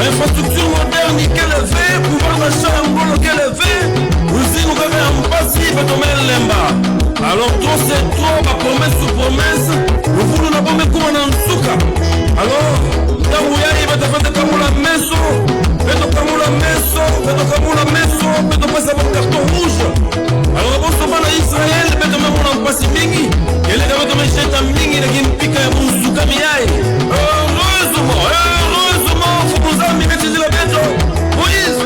Infrastructure moderne qu'elle fait, pouvoir d'achat en gros qu'elle fait, aussi nous avons un passif et tomber l'emba. Alors trop c'est trop, ma promesse sous promesse, nous voulons n'a pas me comment en souka. Alors, quand vous y arrivez, vous faites comme la maison, faites comme la maison, faites comme la maison, faites pas ça votre carton rouge. Alors bon, ce moment Israël, faites même mon passif mingi, et les gars de me jeter un mingi, les gars piquent un bon souka miaï. Heureusement, faut nous amener maîtriser la bête. Moïse.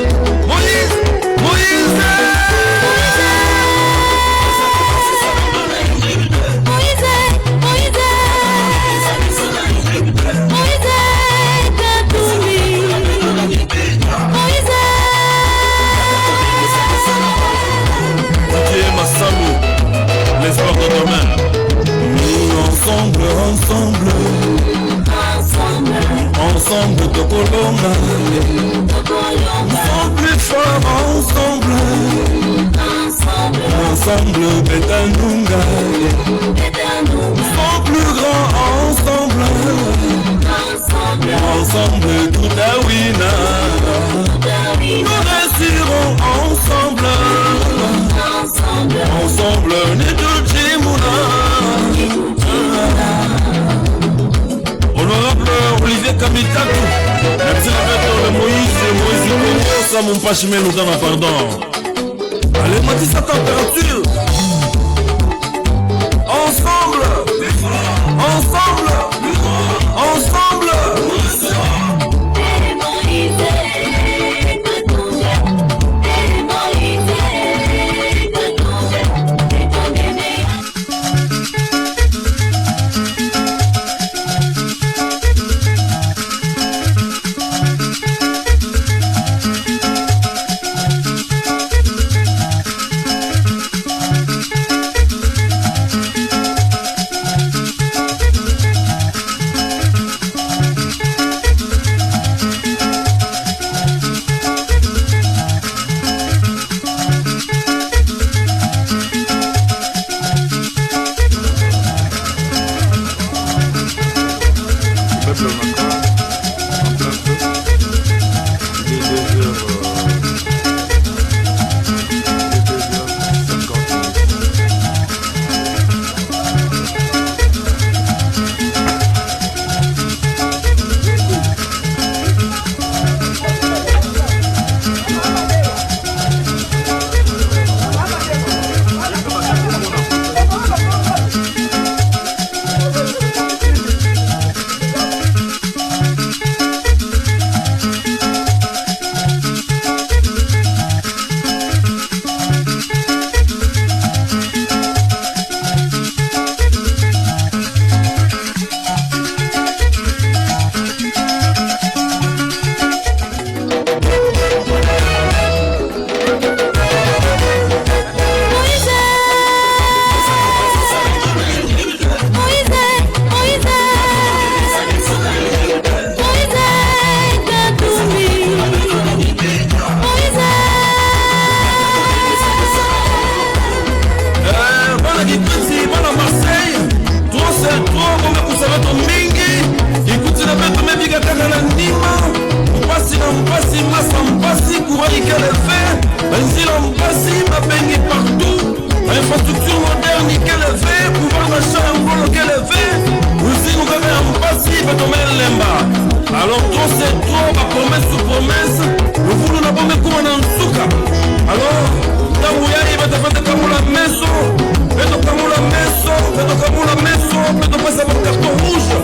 L'espoir de demain. Nous ensemble de Colomba. Nous sommes plus forts ensemble. Ensemble Betanunga. Nous sommes plus grands ensemble. Ensemble tout à Wina. Nous réussirons ensemble. Ensemble, Nedujimuna. Honorable Olivier Kamikaku, merci la fête de Moïse Congo, ça mon pachemé nous donne un pardon. Allez, m'a dit sa température. Ensemble. Infrastructure moderne qu'elle fait, pouvoir d'achat en gros qu'elle fait, aussi nous avons un passif et tomber l'emba. Alors trop c'est trop, ma promesse sous promesse, nous voulons n'a pas me comment en souka. Alors, quand vous y arrivez, vous faites comme la maison, faites comme la maison, faites pas ça votre carton rouge.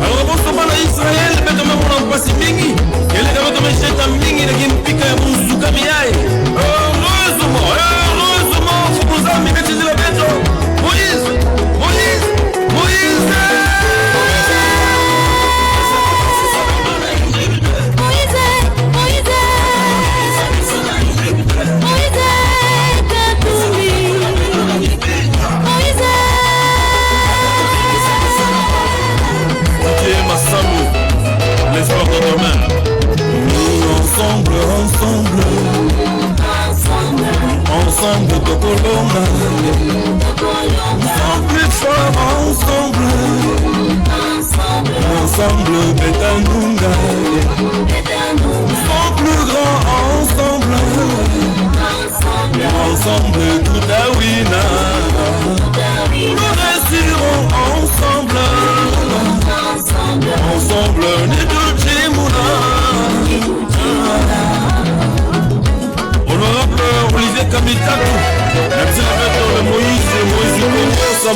Alors bon, ce moment Israël, faites même mon passif mingi, et les gars de me jeter un mingi, les gars piquent un bon souka miaï.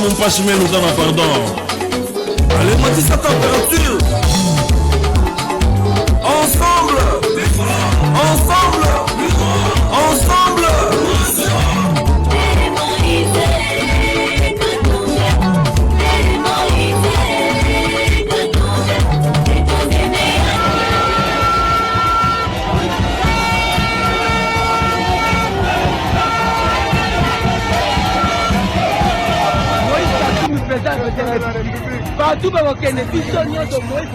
mon pachemé nous donne pardon. Allez, moi dis sa température. Ensemble, ensemble, ensemble. Partout dans le Kenya, puis son nom de Moïse.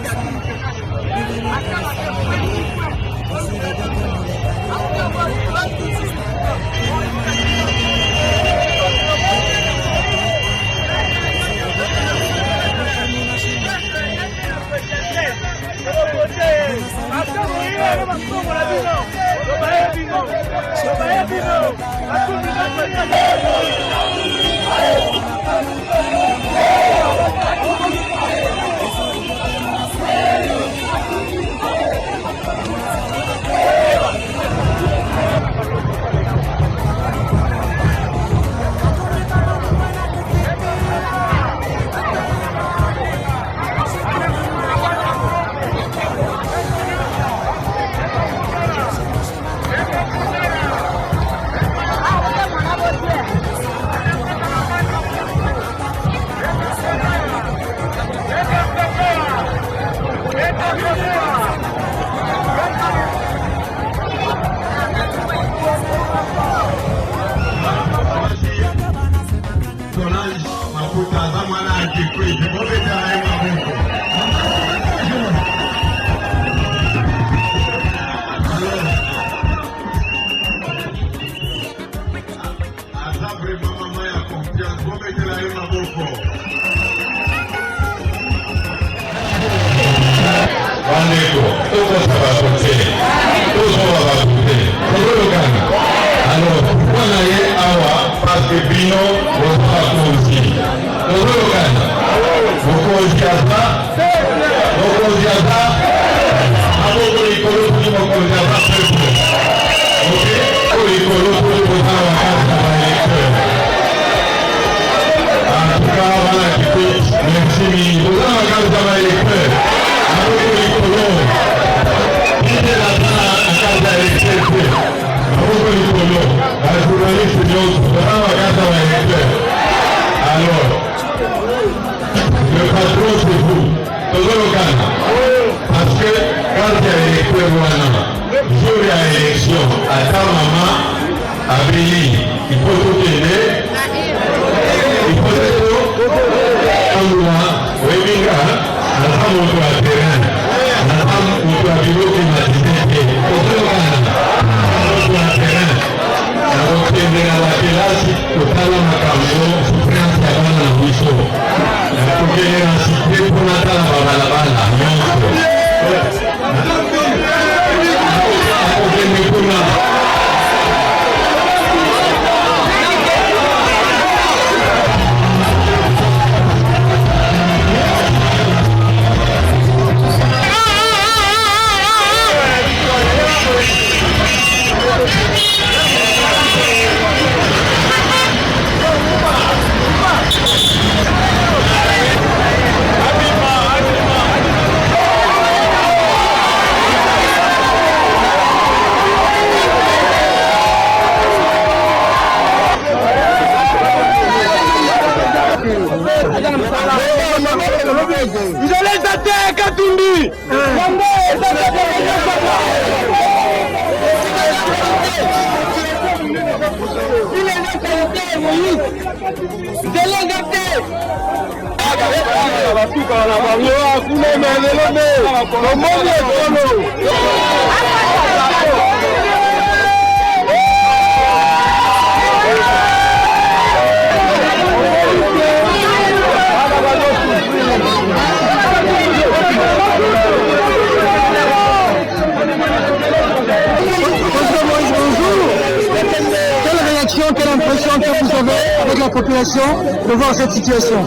Quelle impression que vous avez avec la population de voir cette situation?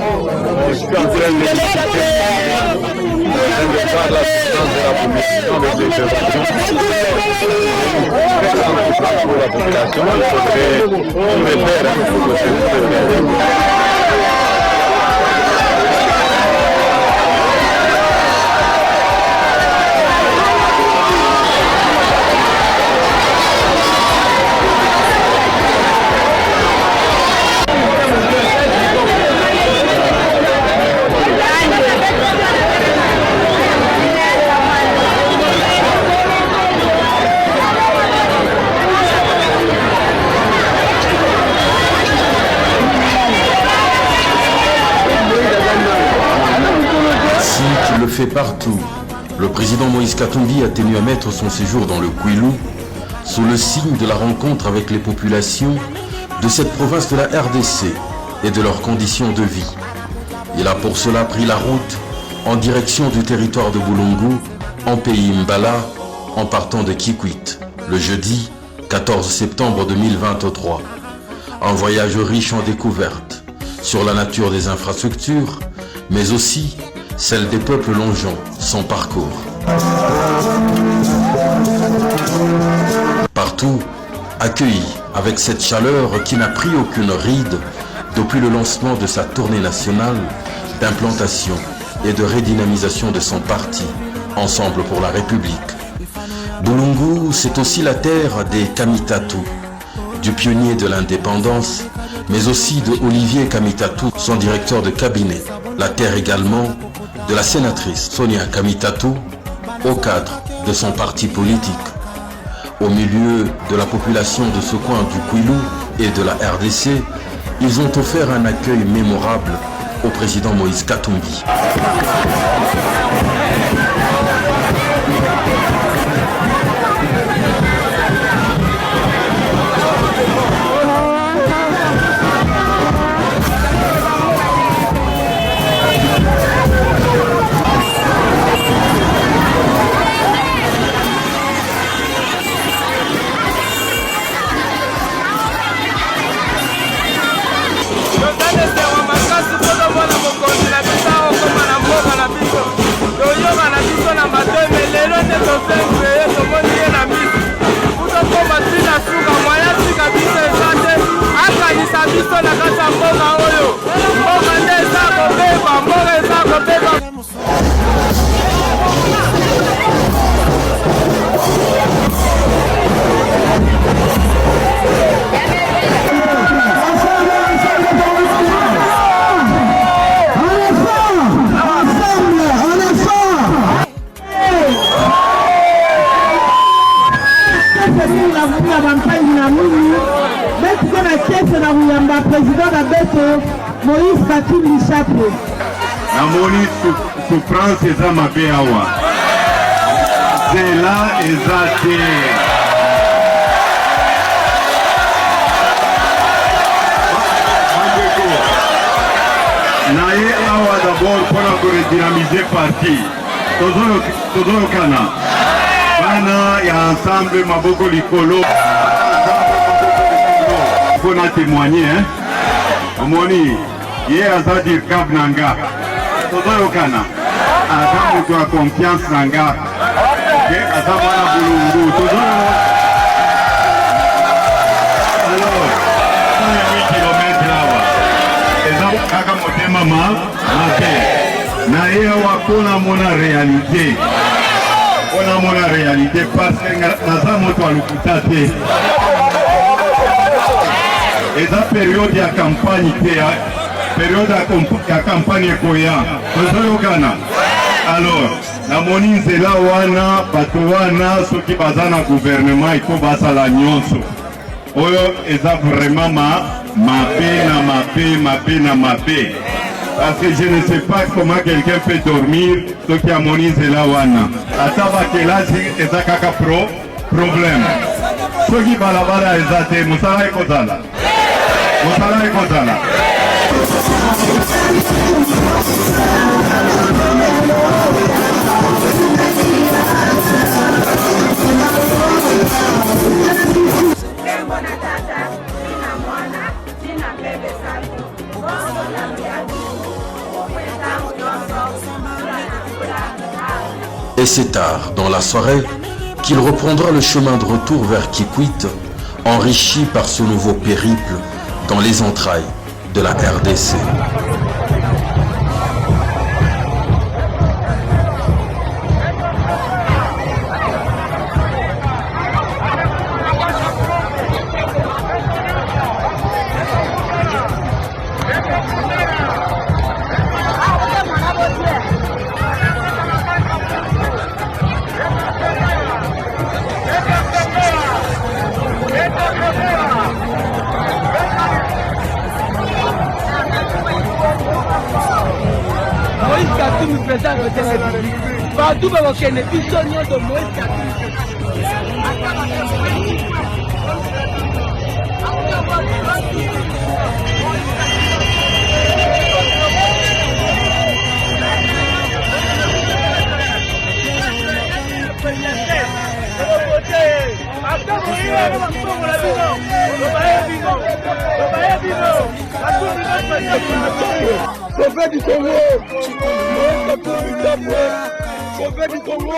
Je suis en train de voir la puissance de la population avec les décisions. Pour la population, il faudrait tout le faire. le fait partout, le président Moïse Katumbi a tenu à mettre son séjour dans le Kwilu sous le signe de la rencontre avec les populations de cette province de la RDC et de leurs conditions de vie. Il a pour cela pris la route en direction du territoire de Boulungu, en pays Mbala, en partant de Kikwit, le jeudi 14 septembre 2023. Un voyage riche en découvertes sur la nature des infrastructures, mais aussi celle des peuples longeant son parcours. Partout, accueilli avec cette chaleur qui n'a pris aucune ride depuis le lancement de sa tournée nationale d'implantation et de redynamisation de son parti, Ensemble pour la République. Boulungu, c'est aussi la terre des Kamitatu, du pionnier de l'indépendance, mais aussi de Olivier Kamitatu, son directeur de cabinet. La terre également de la sénatrice Sonia Kamitatu, au cadre de son parti politique. Au milieu de la population de ce coin du Kwilu et de la RDC, ils ont offert un accueil mémorable au président Moïse Katumbi. président Nabeto Moïse Katumbi Chapeau. Namoni souffrance eza mabe awa. Zela eza te. Naye awa d'abord pour redynamiser parti. Tozolo kana. Bana ya ensemble maboko likolo. Pour témoigner, hein? Omoni, hier à dire Kab Nanga, Tozo Kana, à tu as confiance Nanga, ok, à Zamana Boulungu, Tozo. Alors, 108 km là-bas, et ça, Kaka Moté Mama, Naé Wakona Mona réalité. On a mon réalité parce que Nazamo to Alukutate. Et la période de la campagne, période de la campagne Koya, alors, la monnaie c'est là wana, patowana, ceux qui basent dans le gouvernement, il faut basser la nyonso. Oyo, et ça vraiment ma paix. Parce que je ne sais pas comment quelqu'un peut dormir, ceux qui a monnaie c'est là wana. À savoir que là, c'est ça kaka problème. Ceux qui balabala, ils ont été, Moussala et Kozala. Moussala et Kozala. Et c'est tard dans la soirée qu'il reprendra le chemin de retour vers Kikwit, enrichi par ce nouveau périple dans les entrailles de la RDC. Katumbi président de la République. Partout dans le Kenya, biso nyonso Moïse Katumbi. Prophète du Congo, prophète du Congo.